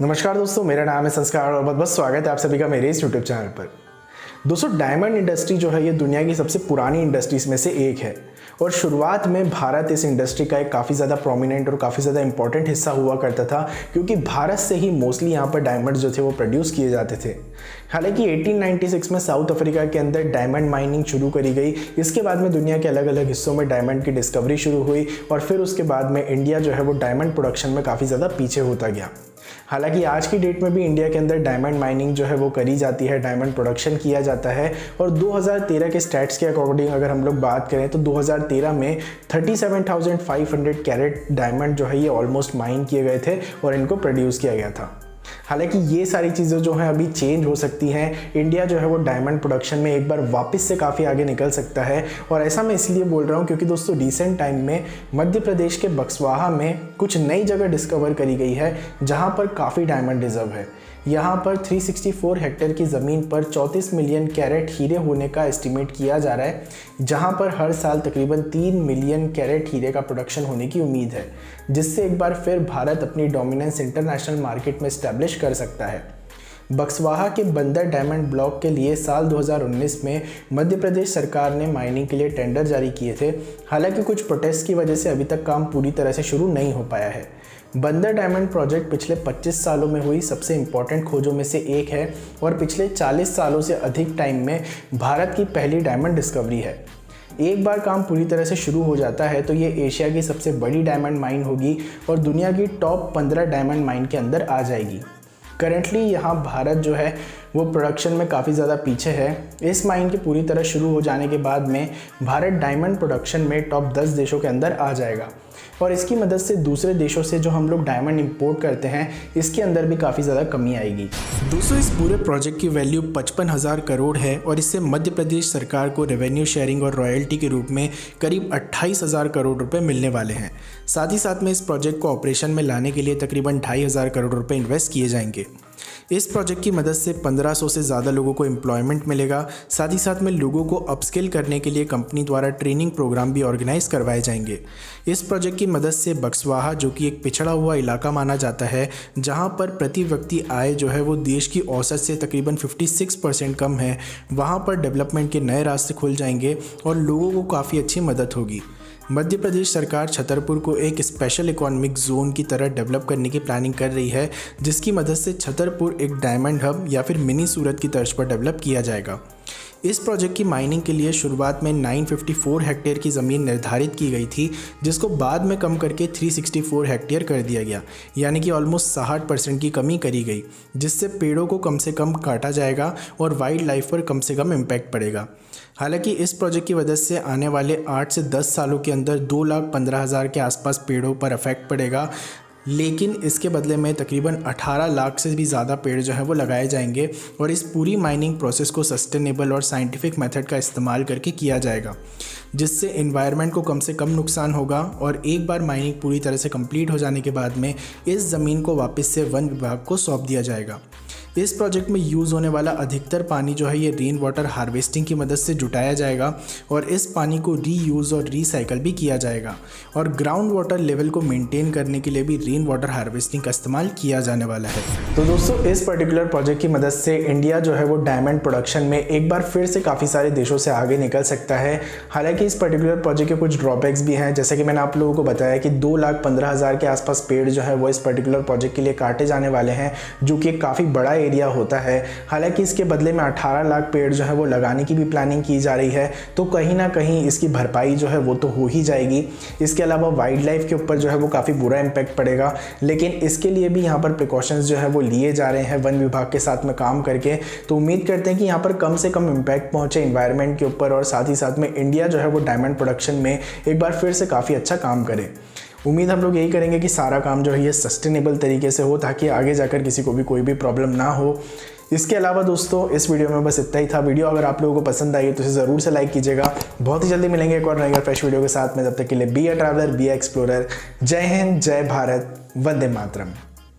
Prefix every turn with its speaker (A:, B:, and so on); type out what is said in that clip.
A: नमस्कार दोस्तों, मेरा नाम है संस्कार और बहुत बहुत स्वागत है आप सभी का मेरे इस यूट्यूब चैनल पर। दोस्तों, डायमंड इंडस्ट्री जो है ये दुनिया की सबसे पुरानी इंडस्ट्रीज में से एक है और शुरुआत में भारत इस इंडस्ट्री का एक काफ़ी ज़्यादा प्रोमिनेंट और काफ़ी ज़्यादा इंपॉर्टेंट हिस्सा हुआ करता था, क्योंकि भारत से ही मोस्टली यहाँ पर डायमंड जो थे वो प्रोड्यूस किए जाते थे। हालांकि 1896 में साउथ अफ्रीका के अंदर डायमंड माइनिंग शुरू करी गई। इसके बाद में दुनिया के अलग अलग हिस्सों में डायमंड की डिस्कवरी शुरू हुई और फिर उसके बाद में इंडिया जो है वो डायमंड प्रोडक्शन में काफ़ी ज़्यादा पीछे होता गया। हालांकि आज की डेट में भी इंडिया के अंदर डायमंड माइनिंग जो है वो करी जाती है, डायमंड प्रोडक्शन किया जाता है। और 2013 के स्टैट्स के अकॉर्डिंग अगर हम लोग बात करें तो 2013 में 37,500 कैरेट डायमंड जो है ये ऑलमोस्ट माइन किए गए थे और इनको प्रोड्यूस किया गया था। हालांकि ये सारी चीज़ें जो हैं अभी चेंज हो सकती हैं। इंडिया जो है वो डायमंड प्रोडक्शन में एक बार वापस से काफ़ी आगे निकल सकता है। और ऐसा मैं इसलिए बोल रहा हूँ क्योंकि दोस्तों रिसेंट टाइम में मध्य प्रदेश के बक्सवाहा में कुछ नई जगह डिस्कवर करी गई है जहाँ पर काफ़ी डायमंड रिजर्व है। यहाँ पर 364 हेक्टेयर की ज़मीन पर 34 मिलियन कैरेट हीरे होने का एस्टिमेट किया जा रहा है, जहाँ पर हर साल तकरीबन 3 मिलियन कैरेट हीरे का प्रोडक्शन होने की उम्मीद है, जिससे एक बार फिर भारत अपनी डोमिनेंस इंटरनेशनल मार्केट में इस्टेब्लिश कर सकता है। बक्सवाहा के बंदर डायमंड ब्लॉक के लिए साल 2019 में मध्य प्रदेश सरकार ने माइनिंग के लिए टेंडर जारी किए थे। हालांकि कुछ प्रोटेस्ट की वजह से अभी तक काम पूरी तरह से शुरू नहीं हो पाया है। बंदर डायमंड प्रोजेक्ट पिछले 25 सालों में हुई सबसे इम्पॉर्टेंट खोजों में से एक है और पिछले 40 सालों से अधिक टाइम में भारत की पहली डायमंड डिस्कवरी है। एक बार काम पूरी तरह से शुरू हो जाता है तो ये एशिया की सबसे बड़ी डायमंड माइन होगी और दुनिया की टॉप 15 डायमंड माइन के अंदर आ जाएगी। करेंटली यहाँ भारत जो है वो प्रोडक्शन में काफ़ी ज़्यादा पीछे है। इस माइन के पूरी तरह शुरू हो जाने के बाद में भारत डायमंड प्रोडक्शन में टॉप 10 देशों के अंदर आ जाएगा और इसकी मदद से दूसरे देशों से जो हम लोग डायमंड इंपोर्ट करते हैं इसके अंदर भी काफ़ी ज़्यादा कमी आएगी। दोस्तों, इस पूरे प्रोजेक्ट की वैल्यू 55,000 करोड़ है और इससे मध्य प्रदेश सरकार को रेवेन्यू शेयरिंग और रॉयल्टी के रूप में करीब 28,000 करोड़ रुपए मिलने वाले हैं। साथ ही साथ में इस प्रोजेक्ट को ऑपरेशन में लाने के लिए तकरीबन 2,500 करोड़ रुपए इन्वेस्ट किए जाएंगे। इस प्रोजेक्ट की मदद से 1500 से ज़्यादा लोगों को एम्प्लॉयमेंट मिलेगा। साथ ही साथ में लोगों को अपस्किल करने के लिए कंपनी द्वारा ट्रेनिंग प्रोग्राम भी ऑर्गेनाइज करवाए जाएंगे। इस प्रोजेक्ट की मदद से बक्सवाहा, जो कि एक पिछड़ा हुआ इलाका माना जाता है, जहां पर प्रति व्यक्ति आय जो है वो देश की औसत से तकरीबन 56% कम है, वहां पर डेवलपमेंट के नए रास्ते खुल जाएंगे और लोगों को काफ़ी अच्छी मदद होगी। मध्य प्रदेश सरकार छतरपुर को एक स्पेशल इकोनॉमिक जोन की तरह डेवलप करने की प्लानिंग कर रही है, जिसकी मदद से छतरपुर एक डायमंड हब या फिर मिनी सूरत की तर्ज पर डेवलप किया जाएगा। इस प्रोजेक्ट की माइनिंग के लिए शुरुआत में 954 हेक्टेयर की ज़मीन निर्धारित की गई थी, जिसको बाद में कम करके 364 हेक्टेयर कर दिया गया, यानी कि ऑलमोस्ट 60% की कमी करी गई, जिससे पेड़ों को कम से कम काटा जाएगा और वाइल्ड लाइफ पर कम से कम इम्पैक्ट पड़ेगा। हालांकि इस प्रोजेक्ट की वजह से आने वाले 8 से 10 सालों के अंदर 2,15,000 के आसपास पेड़ों पर इफेक्ट पड़ेगा, लेकिन इसके बदले में तकरीबन 18 लाख से भी ज़्यादा पेड़ जो है वो लगाए जाएंगे और इस पूरी माइनिंग प्रोसेस को सस्टेनेबल और साइंटिफिक मेथड का इस्तेमाल करके किया जाएगा, जिससे एनवायरनमेंट को कम से कम नुकसान होगा। और एक बार माइनिंग पूरी तरह से कंप्लीट हो जाने के बाद में इस ज़मीन को वापस से वन विभाग को सौंप दिया जाएगा। इस प्रोजेक्ट में यूज़ होने वाला अधिकतर पानी जो है ये रेन वाटर हार्वेस्टिंग की मदद से जुटाया जाएगा और इस पानी को रीयूज़ और रीसाइकल भी किया जाएगा और ग्राउंड वाटर लेवल को मेंटेन करने के लिए भी रेन वाटर हार्वेस्टिंग का इस्तेमाल किया जाने वाला है। तो दोस्तों, इस पर्टिकुलर प्रोजेक्ट की मदद से इंडिया जो है वो डायमंड प्रोडक्शन में एक बार फिर से काफ़ी सारे देशों से आगे निकल सकता है। हालांकि इस पर्टिकुलर प्रोजेक्ट के कुछ ड्रॉबैक्स भी हैं, जैसे कि मैंने आप लोगों को बताया कि 2,15,000 के आसपास पेड़ जो है वो इस पर्टिकुलर प्रोजेक्ट के लिए काटे जाने वाले हैं, जो कि काफ़ी बड़ा एरिया होता है। हालांकि इसके बदले में 18 लाख पेड़ जो है वो लगाने की भी प्लानिंग की जा रही है, तो कहीं ना कहीं इसकी भरपाई जो है वो तो हो ही जाएगी। इसके अलावा वाइल्ड लाइफ के ऊपर जो है वो काफ़ी बुरा इम्पैक्ट पड़ेगा, लेकिन इसके लिए भी यहाँ पर प्रिकॉशंस जो है वो लिए जा रहे हैं वन विभाग के साथ में काम करके। तो उम्मीद करते हैं कि यहाँ पर कम से कम इम्पैक्ट पहुँचे इन्वायरमेंट के ऊपर और साथ ही साथ में इंडिया जो है वो डायमंड प्रोडक्शन में एक बार फिर से काफ़ी अच्छा काम करे। उम्मीद हम लोग यही करेंगे कि सारा काम जो है ये सस्टेनेबल तरीके से हो, ताकि आगे जाकर किसी को भी कोई भी प्रॉब्लम ना हो। इसके अलावा दोस्तों, इस वीडियो में बस इतना ही था। वीडियो अगर आप लोगों को पसंद आई तो इसे ज़रूर से लाइक कीजिएगा। बहुत ही जल्दी मिलेंगे एक और नई और फ्रेश वीडियो के साथ में। तब तक के लिए be a traveller, be a explorer. जय हिंद, जय भारत, वंदे मातरम।